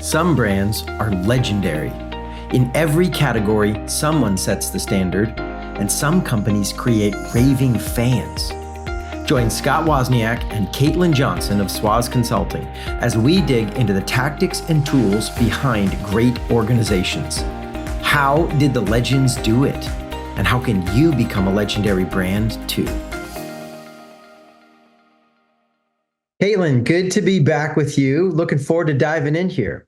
Some brands are legendary. In every category, someone sets the standard, and some companies create raving fans. Join Scott Wozniak and Caitlin Johnson of Swaz Consulting as we dig into the tactics and tools behind great organizations. How did the legends do it? And how can you become a legendary brand too? Caitlin, good to be back with you. Looking forward to diving in here.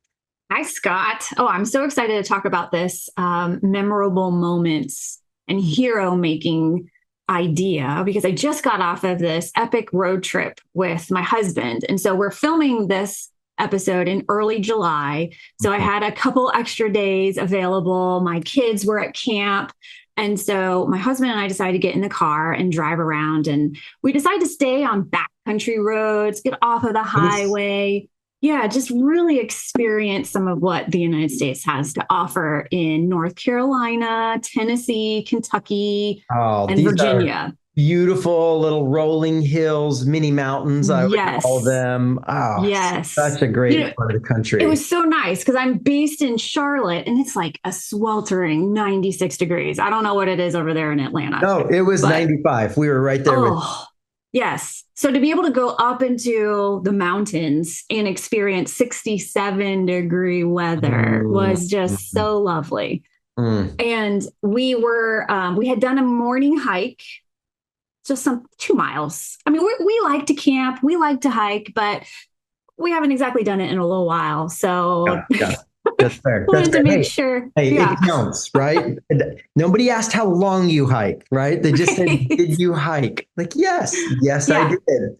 Hi, Scott. Oh, I'm so excited to talk about this memorable moments and hero making idea because I just got off of this epic road trip with my husband. And so we're filming this episode in early July. So I had a couple extra days available. My kids were at camp. And so my husband and I decided to get in the car and drive around. And we decided to stay on backcountry roads, get off of the highway. Yeah, just really experience some of what the United States has to offer in North Carolina, Tennessee, Kentucky, and Virginia. Beautiful little rolling hills, mini mountains, I would call them. Oh, yes. Such a great part of the country. It was so nice because I'm based in Charlotte and it's like a sweltering 96 degrees. I don't know what it is over there in Atlanta. No, it was 95. We were right there with yes. So to be able to go up into the mountains and experience 67-degree weather was just so lovely. And we had done a morning hike, just 2 miles. I mean, we like to camp, we like to hike, but we haven't exactly done it in a little while. So yeah. That's fair. Wanted to make sure. Hey, it counts, right? Nobody asked how long you hike, right? They just said, did you hike? Like, yes, I did.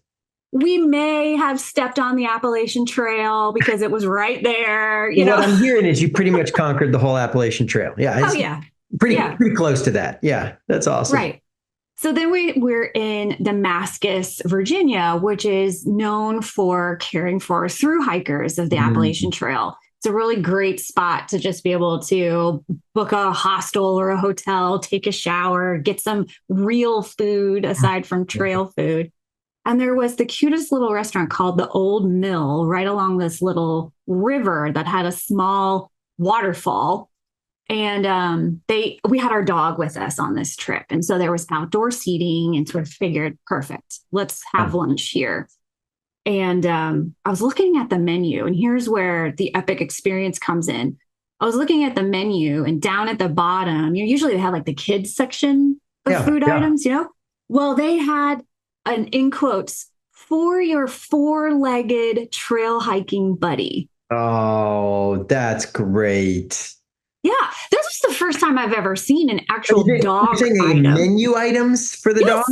We may have stepped on the Appalachian Trail because it was right there. You know, what I'm hearing is you pretty much conquered the whole Appalachian Trail. Yeah. Pretty close to that. Yeah. That's awesome. Right. So then we're in Damascus, Virginia, which is known for caring for thru hikers of the Appalachian Trail. It's a really great spot to just be able to book a hostel or a hotel, take a shower, get some real food aside from trail food. And there was the cutest little restaurant called the Old Mill right along this little river that had a small waterfall. And we had our dog with us on this trip. And so there was outdoor seating and sort of figured, perfect, let's have lunch here. And I was looking at the menu, and here's where the epic experience comes in. I was looking at the menu, and down at the bottom, usually they have like the kids section of food items, Well, they had an, in quotes, for your four-legged trail hiking buddy. Oh, that's great. Yeah, this was the first time I've ever seen an actual dog item. Menu items for the dog?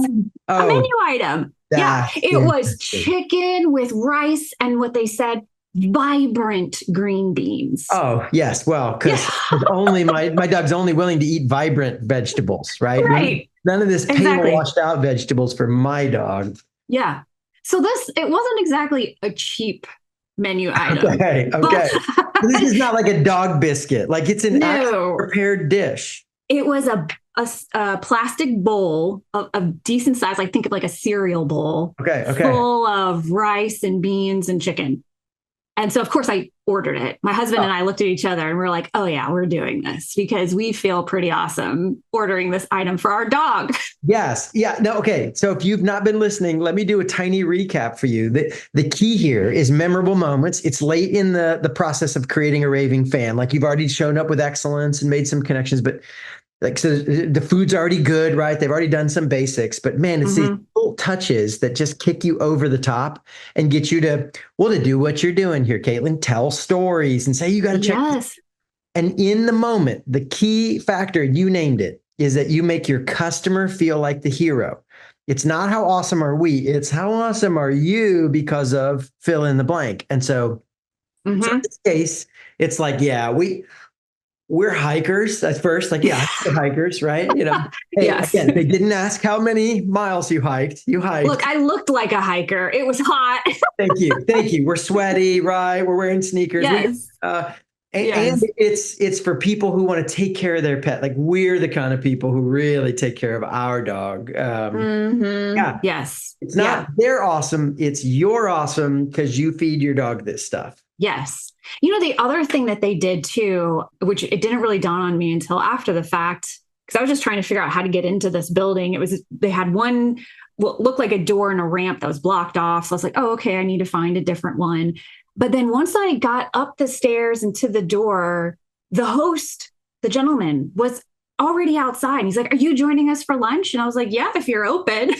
A menu item. Yeah, it was chicken with rice and what they said, vibrant green beans. Oh, yes. Well, because only my dog's only willing to eat vibrant vegetables, right? Right. None of this pale washed out vegetables for my dog. Yeah. So it wasn't exactly a cheap menu item. Okay. This is not like a dog biscuit. Like it's an actual prepared dish. It was a plastic bowl of decent size. I think of like a cereal bowl. Okay. Full of rice and beans and chicken. And so, of course, I ordered it. My husband and I looked at each other and we're like, oh, yeah, we're doing this because we feel pretty awesome ordering this item for our dog. Yes. Yeah. No. Okay. So if you've not been listening, let me do a tiny recap for you. The key here is memorable moments. It's late in the process of creating a raving fan. Like you've already shown up with excellence and made some connections, but so the food's already good, right? They've already done some basics, but man, it's these little touches that just kick you over the top and get you to do what you're doing here, Caitlin. Tell stories and say, you got to check. Yes. And in the moment, the key factor, you named it, is that you make your customer feel like the hero. It's not how awesome are we, it's how awesome are you because of fill in the blank. And so in this case, it's like, we're hikers at first, like, we're hikers, right? Hey, again, they didn't ask how many miles you hiked. You hiked. Look, I looked like a hiker. It was hot. Thank you. We're sweaty, right? We're wearing sneakers. Yes. And it's for people who want to take care of their pet. Like we're the kind of people who really take care of our dog. Yes. It's not they're awesome. It's you're awesome because you feed your dog this stuff. Yes. You know, the other thing that they did too, which it didn't really dawn on me until after the fact, because I was just trying to figure out how to get into this building. It was, they had one, what looked like a door and a ramp that was blocked off. So I was like, oh, okay, I need to find a different one. But then once I got up the stairs and to the door, the host, the gentleman, was already outside. And he's like, are you joining us for lunch? And I was like, yeah, if you're open.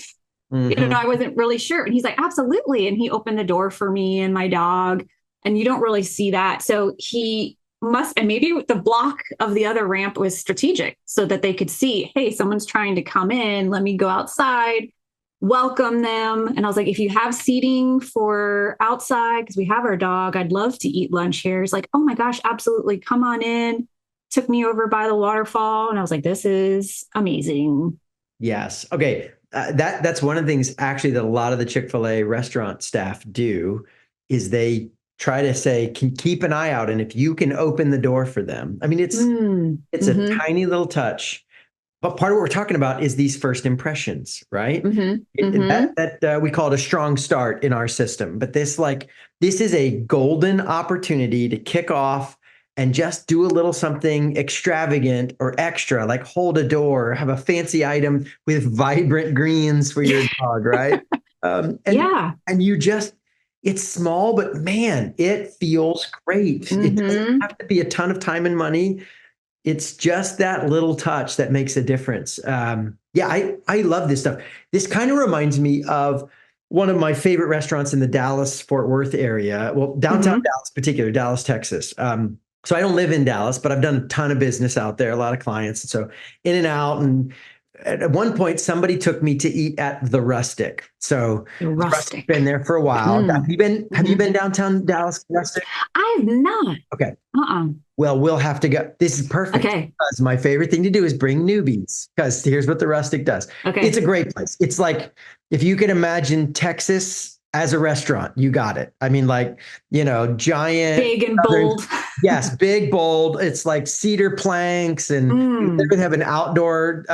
I wasn't really sure. And he's like, absolutely. And he opened the door for me and my dog. And you don't really see that. So he must, and maybe the block of the other ramp was strategic so that they could see, hey, someone's trying to come in. Let me go outside, welcome them. And I was like, if you have seating for outside, because we have our dog, I'd love to eat lunch here. He's like, oh my gosh, absolutely. Come on in. Took me over by the waterfall. And I was like, this is amazing. Yes. Okay. That's one of the things actually that a lot of the Chick-fil-A restaurant staff do is they try to say, can keep an eye out. And if you can open the door for them, I mean, it's a tiny little touch, but part of what we're talking about is these first impressions, right? That we call it a strong start in our system, but this is a golden opportunity to kick off and just do a little something extravagant or extra, like hold a door, have a fancy item with vibrant greens for your dog, right? And you just, it's small, but man, it feels great. It doesn't have to be a ton of time and money. It's just that little touch that makes a difference. I love this stuff. This kind of reminds me of one of my favorite restaurants in the Dallas-Fort Worth area. Well, downtown Dallas, particular Dallas, Texas. So I don't live in Dallas, but I've done a ton of business out there, a lot of clients. And so in and out. And at one point, somebody took me to eat at The Rustic. So The Rustic. Been there for a while. Have you been downtown Dallas, Rustic? I have not. Okay. Well, we'll have to go. This is perfect. Okay. Because my favorite thing to do is bring newbies, because here's what The Rustic does. Okay. It's a great place. It's like, if you can imagine Texas as a restaurant, you got it. I mean, giant, big and bold. Yes, big, bold. It's like cedar planks, and they have an outdoor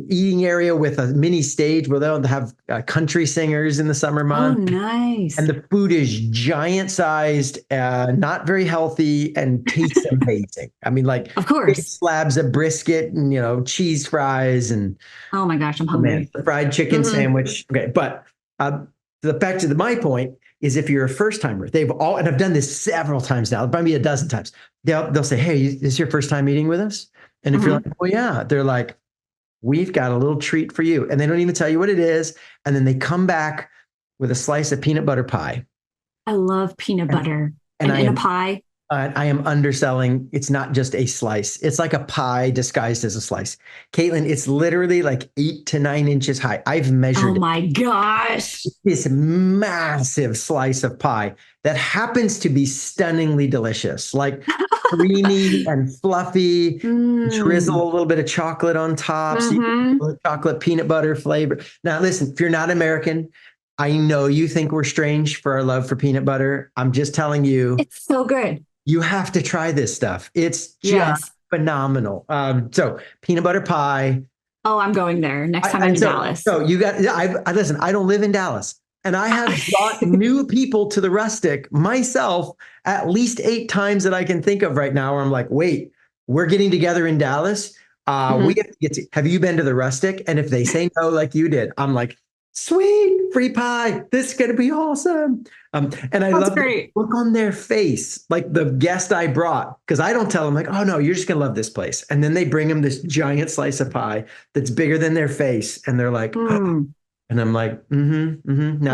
eating area with a mini stage where they'll have country singers in the summer months. Oh, nice. And the food is giant sized, not very healthy, and tastes amazing. I mean, of course, big slabs of brisket and, cheese fries and, oh my gosh, I'm hungry. The fried chicken sandwich. Okay. But back to my point is, if you're a first timer, and I've done this several times now, probably a dozen times. They'll say, hey, is this your first time eating with us? And if you're like, oh yeah, they're like, we've got a little treat for you. And they don't even tell you what it is. And then they come back with a slice of peanut butter pie. I love peanut butter and in a pie. I am underselling. It's not just a slice. It's like a pie disguised as a slice. Caitlin, it's literally like 8 to 9 inches high. I've measured. Oh my gosh. This massive slice of pie that happens to be stunningly delicious, like creamy and fluffy, drizzle a little bit of chocolate on top. So you get chocolate peanut butter flavor. Now, listen, if you're not American, I know you think we're strange for our love for peanut butter. I'm just telling you. It's so good. You have to try this stuff. It's just phenomenal. So peanut butter pie. Oh, I'm going there next time I'm in Dallas. So you got, listen, I don't live in Dallas, and I have brought new people to The Rustic myself at least 8 times that I can think of right now, where I'm like, wait, we're getting together in Dallas. We have to get to, have you been to The Rustic? And if they say no, like you did, I'm like, sweet, free pie. This is going to be awesome. And I love the look on their face, like the guest I brought, because I don't tell them like, oh no, you're just going to love this place. And then they bring them this giant slice of pie that's bigger than their face. And they're like, oh. And I'm like, Now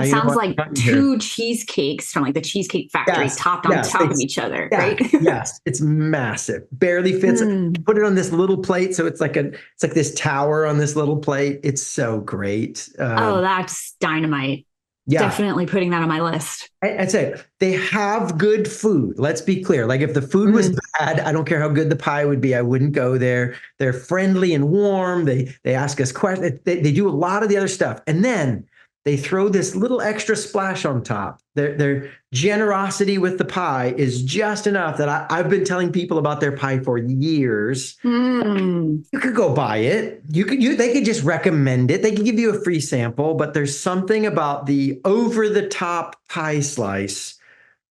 it sounds like 2 cheesecakes from like the Cheesecake Factory topped on top of each other, right? Yes, it's massive. Barely fits. Put it on this little plate, so it's like this tower on this little plate. It's so great. Oh, that's dynamite. Yeah. Definitely putting that on my list. I'd say they have good food. Let's be clear. Like, if the food was bad, I don't care how good the pie would be, I wouldn't go there. They're friendly and warm. They ask us questions. They do a lot of the other stuff. And then they throw this little extra splash on top. Their generosity with the pie is just enough that I've been telling people about their pie for years. You could go buy it. They could just recommend it. They could give you a free sample, but there's something about the over-the-top pie slice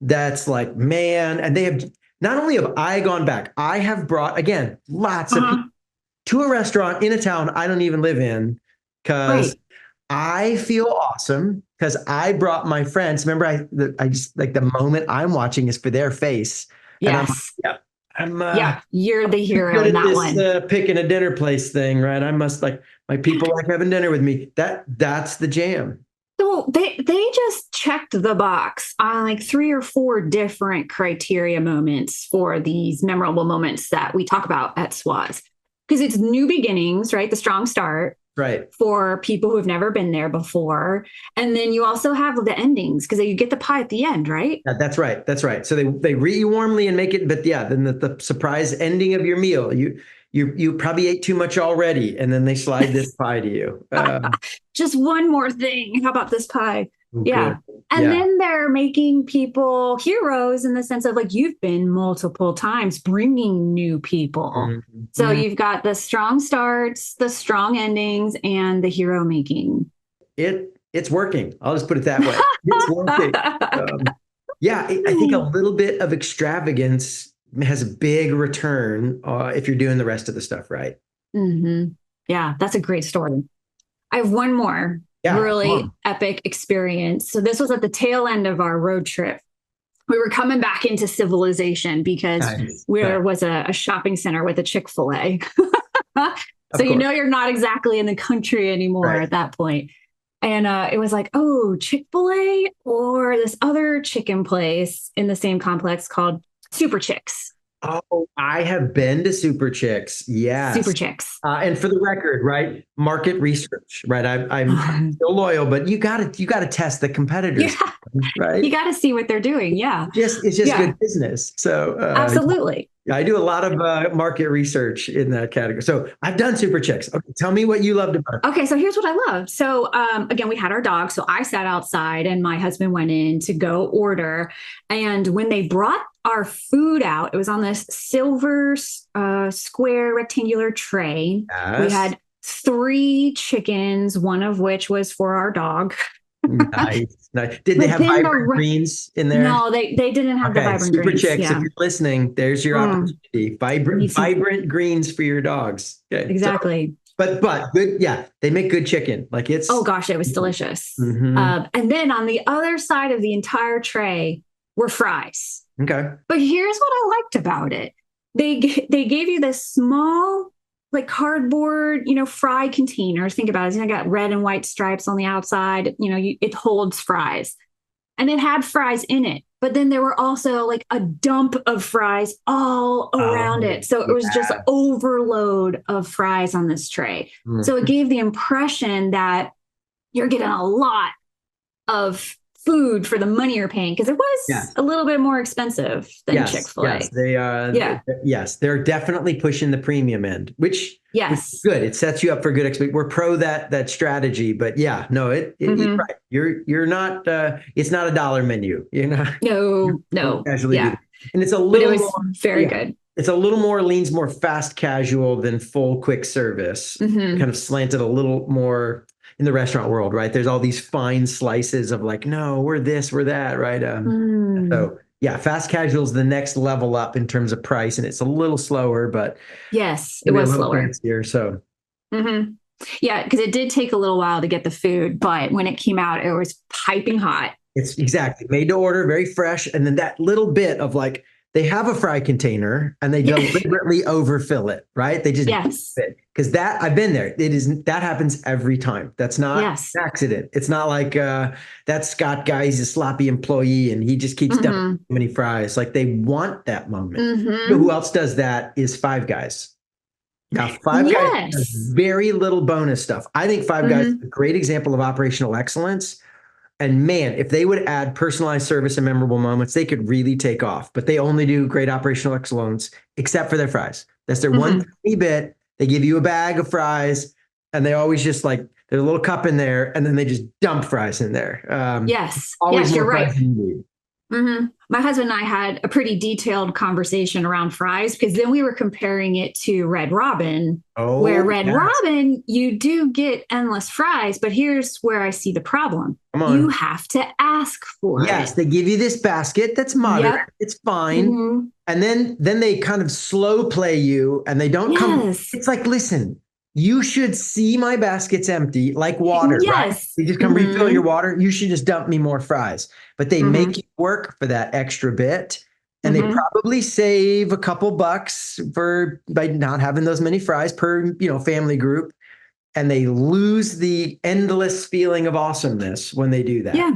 that's like, man, and they have, not only have I gone back, I have brought, again, lots of people to a restaurant in a town I don't even live in because Right. I feel awesome because I brought my friends. Remember, I just like the moment I'm watching is for their face, and I'm like, Yes. yeah, I'm Yeah. You're the too hero good in at that this one. picking a dinner place thing, right? I must like my people like having dinner with me. That's the jam. So they just checked the box on like 3 or 4 different criteria moments for these memorable moments that we talk about at SWAS. Because it's new beginnings, right? The strong start Right. for people who've never been there before. And then you also have the endings because you get the pie at the end, right? Yeah, that's right. That's right. So they greet you warmly and make it, but yeah, then the surprise ending of your meal, you probably ate too much already, and then they slide this pie to you. Just one more thing. How about this pie? Good. Yeah. And Yeah. then they're making people heroes in the sense of like you've been multiple times bringing new people. So Mhm. you've got the strong starts, the strong endings, and the hero making. It's working. I'll just put it that way. It's working. Yeah, I think a little bit of extravagance has a big return if you're doing the rest of the stuff right. Yeah, that's a great story. I have one more Yeah. Come really on. epic experience. So this was at the tail end of our road trip. We were coming back into civilization because Nice. there Nice. was a shopping center with a Chick-fil-A. So Of you course. know you're not exactly in the country anymore Right. at that point. And it was like, oh, Chick-fil-A or this other chicken place in the same complex called Super Chix. Oh, I have been to Super Chicks. Super Yes. Chix. And for the record, right? Market research, right? I'm still loyal, but you gotta test the Yeah, competitors, you right? got to see what they're doing. Yeah. It's just Yeah, good business. So absolutely. yeah, I do a lot of market research in that category. So I've done Super Chicks. Okay, tell me what you loved about it. Okay, so here's what I love. So again, we had our dog, so I sat outside, and my husband went in to go order. And when they brought our food out, it was on this silver square rectangular tray. We Yes. had 3 chickens, one of which was for our dog. Nice. Nice. Did they But have then vibrant greens in there? no, they didn't have the Okay, vibrant Super greens. Chicks, if Yeah. you're listening, there's your Mm, opportunity. need some Vibrant greens for your dogs. Okay. So, exactly. but good, yeah, they make good chicken. Like Oh it's gosh, it was delicious. hmm And then on the other side of the entire tray were fries. okay. But here's what I liked about it. They gave you this small like cardboard, fry containers. Think about it. It's got red and white stripes on the outside. It holds fries. And it had fries in it. But then there were also like a dump of fries all around Oh, it. So it was just yeah. overload of fries on this tray. So it Mhm. gave the impression that you're getting a lot of food for the money you're paying because it was Yes. a little bit more expensive than Yes, yes, Chick-fil-A. they Yeah. yes, they're definitely pushing the premium end, which is Yes. good. It sets you up for good expect. We're pro that strategy, but yeah, no, you're Mm-hmm. right. You're not it's not a dollar menu. You're not you No, don't no. casually do Yeah. that. And it's a But it little was more, very yeah. good. It's a little more leans more fast casual than full quick service. Mm-hmm. Kind of slanted a little more in the restaurant world, right? There's all these fine slices of like, no, we're this, we're that, right? Mm. So yeah, fast casual is the next level up in terms of price, and it's a little slower, but Yes, it maybe a was little slower. fancier. So Mm-hmm. Yeah, because it did take a little while to get the food, but when it came out, it was piping hot. it's exactly made to order, very fresh, and then that little bit of like they have a fry container and they deliberately overfill it, right? They just Yes. because that I've been there. It is that happens every time. That's not Yes. an accident. It's not like that Scott guy. He's a sloppy employee and he just keeps dumping Mm-hmm. too many fries. Like they want that moment. You know Mm-hmm. who else does that is Five Guys. Now, Five Guys does Yes. very little bonus stuff. I think Five Guys is Mm-hmm. a great example of operational excellence. And man, if they would add personalized service and memorable moments, they could really take off. But they only do great operational excellence, except for their fries. That's their one Mm-hmm. tiny bit. They give you a bag of fries, and they always just like there's a little cup in there, and then they just dump fries in there. Yes. Always Yes, you're more right. fries than you need. My husband and I had a pretty detailed conversation around fries because then we were comparing it to Red Robin, where Oh, Red yes. Robin, you do get endless fries, but here's where I see the problem. Come You on. have to ask for Yes, it. they give you this basket that's moderate. Yep. It's fine. Hmm. And then they kind of slow play you and they don't come. Yes. It's like, listen, you should see my basket's empty like water, right? Yes. You just come refill your Hmm. water. You should just dump me more fries. But they Hmm. make you work for that extra bit. And they Hmm. probably save a couple bucks for by not having those many fries per, family group. And they lose the endless feeling of awesomeness when they do that. Yeah.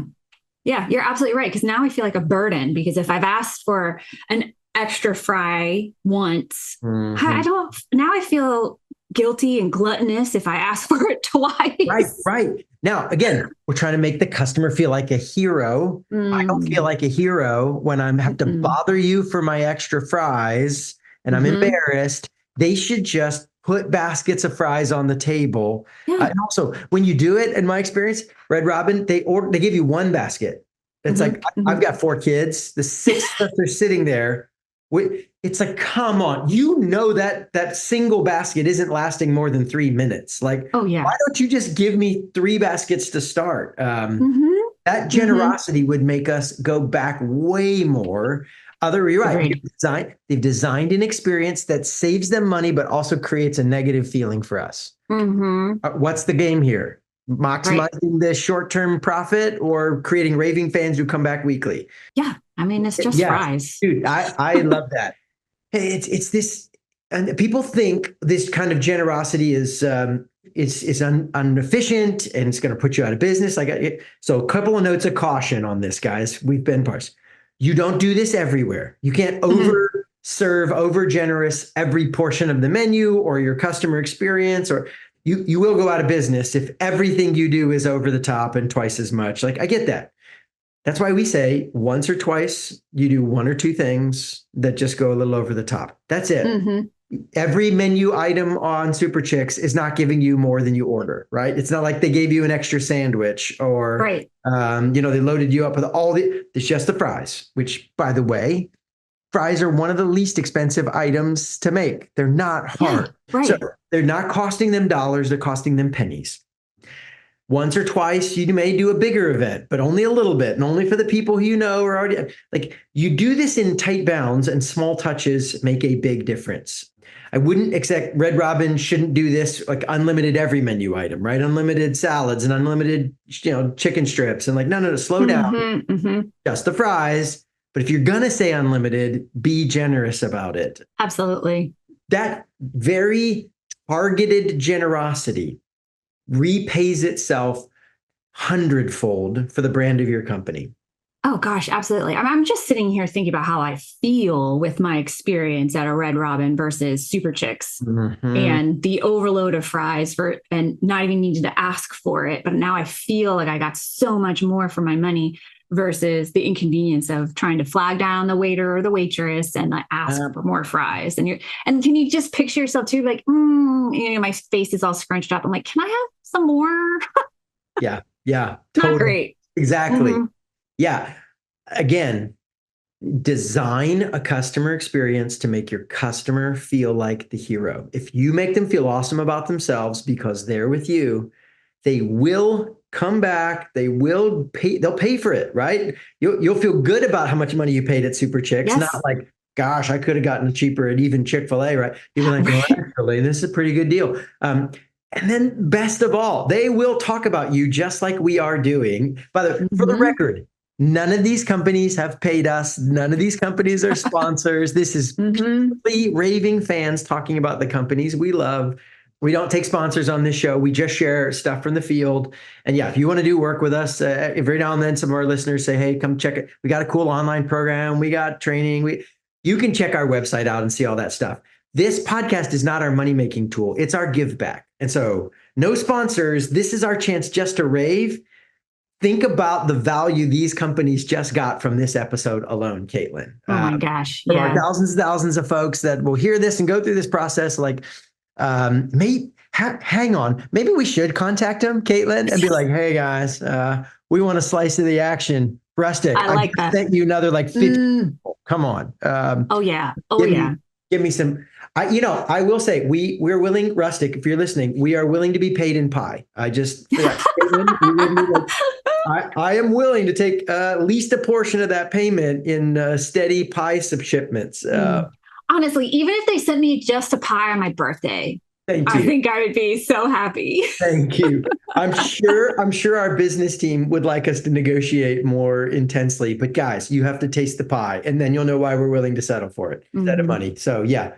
Yeah, you're absolutely right. Because now I feel like a burden because if I've asked for an extra fry once, I Mhm. don't, now I feel guilty and gluttonous if I ask for it Right, twice. right. Now, again, we're trying to make the customer feel like a hero. I don't feel Mm, like a hero when I have to mm, bother you for my extra fries and I'm mm-hmm. embarrassed. They should just put baskets of fries on the table. Yeah. And also, when you do it, in my experience, Red Robin, they give you one basket. It's Mm-hmm. like I've Mm-hmm. got 4 kids. The six of us are sitting there. It's like, come on, that single basket isn't lasting more than 3 minutes. Like, Oh, why yeah. don't you just give me 3 baskets to start? Mm-hmm. That Mm-hmm. generosity would make us go back way more. You're right. Agreed. They've designed an experience that saves them money, but also creates a negative feeling for us. Mm-hmm. What's the game here? Right. Maximizing the short-term profit or creating raving fans who come back weekly? Yeah. I mean, it's just Yes, fries. dude, I love that. Hey, it's this, and people think this kind of generosity is inefficient and it's going to put you out of business. So a couple of notes of caution on this, guys. We've been parsed. You don't do this everywhere. You can't Mm-hmm. over serve, over generous every portion of the menu or your customer experience, or you will go out of business if everything you do is over the top and twice as much. Like I get that. That's why we say once or twice you do one or two things that just go a little over the top. That's it. Mm-hmm. Every menu item on Super Chix is not giving you more than you order, right? It's not like they gave you an extra sandwich or, Right. they loaded you up with it's just the fries, which, by the way, fries are one of the least expensive items to make. They're not Yeah. hard. So Right. they're not costing them dollars, they're costing them pennies. Once or twice, you may do a bigger event, but only a little bit, and only for the people who you know are already like you do this in tight bounds, and small touches make a big difference. I wouldn't expect Red Robin shouldn't do this like unlimited every menu item, right? Unlimited salads and unlimited, chicken strips, and like no, slow down, Mm-hmm. Mm-hmm. just the fries. But if you're gonna say unlimited, be generous about it. Absolutely. That very targeted generosity repays itself hundredfold for the brand of your company. Oh gosh, absolutely. I'm just sitting here thinking about how I feel with my experience at a Red Robin versus Super Chicks Mhm. and the overload of fries for and not even needed to ask for it. But now I feel like I got so much more for my money versus the inconvenience of trying to flag down the waiter or the waitress and like ask Uh, for more fries. And can you just picture yourself too, like, my face is all scrunched up. I'm like, can I have some more? yeah, yeah, Not totally. great. Exactly. Mm-hmm. Yeah. Again, design a customer experience to make your customer feel like the hero. If you make them feel awesome about themselves because they're with you, they will come back. They'll pay for it, right? You'll feel good about how much money you paid at Super Chicks, not Yes. like, gosh, I could have gotten it cheaper at even Chick-fil-A, right? You'll be like, well, Right. actually, this is a pretty good deal. And then best of all, they will talk about you just like we are doing. For the Mm-hmm. record, none of these companies have paid us. None of these companies are sponsors. This is Mm-hmm. purely raving fans talking about the companies we love. We don't take sponsors on this show. We just share stuff from the field. And yeah, if you want to do work with us, every now and then some of our listeners say, hey, come check it. We got a cool online program. We got training. You can check our website out and see all that stuff. This podcast is not our money-making tool. It's our give back. And so no sponsors. This is our chance just to rave. Think about the value these companies just got from this episode alone, Caitlin. Oh my gosh. From our Yeah. thousands and thousands of folks that will hear this and go through this process, like, hang on, maybe we should contact them, Caitlin, and be like, hey guys, we want a slice of the action. Rustic. I like that. Sent you another like 50 people. Come on. Oh yeah. Oh yeah. Give me some. I will say we're willing, Rustic, if you're listening, we are willing to be paid in pie. I am willing to take at least a portion of that payment in steady pie shipments. Honestly, even if they sent me just a pie on my birthday, I think I would be so happy. Thank you. I'm sure our business team would like us to negotiate more intensely, but guys, you have to taste the pie and then you'll know why we're willing to settle for it instead of money. So yeah.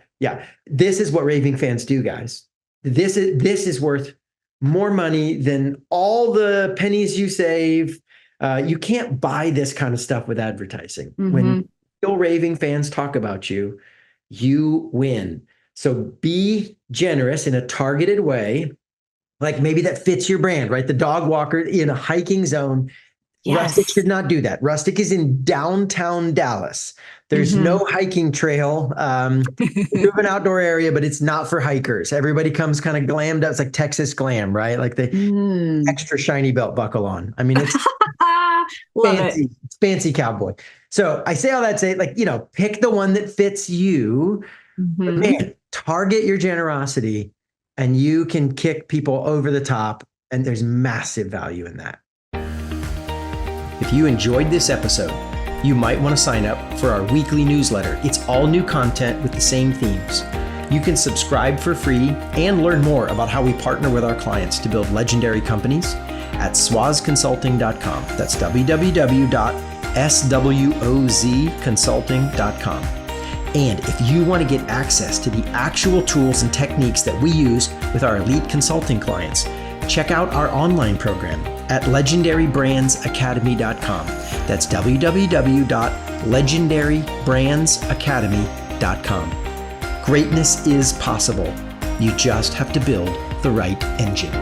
This is what Raving Fans do, guys. This is worth more money than all the pennies you save. You can't buy this kind of stuff with advertising. When real Raving Fans talk about you, you win. So be generous in a targeted way, like maybe that fits your brand, right? The dog walker in a hiking zone. Yes. Rustic should not do that. Rustic is in downtown Dallas. There's no hiking trail. We have an outdoor area, but it's not for hikers. Everybody comes kind of glammed up. It's like Texas glam, right? Like the extra shiny belt buckle on. I mean, it's fancy. It's fancy cowboy. So I say all that to say, like, pick the one that fits you. But man, target your generosity and you can kick people over the top. And there's massive value in that. If you enjoyed this episode, you might want to sign up for our weekly newsletter. It's all new content with the same themes. You can subscribe for free and learn more about how we partner with our clients to build legendary companies at swazconsulting.com. That's www.swozconsulting.com. And if you want to get access to the actual tools and techniques that we use with our elite consulting clients, check out our online program at legendarybrandsacademy.com. That's www.legendarybrandsacademy.com. Greatness is possible. You just have to build the right engine.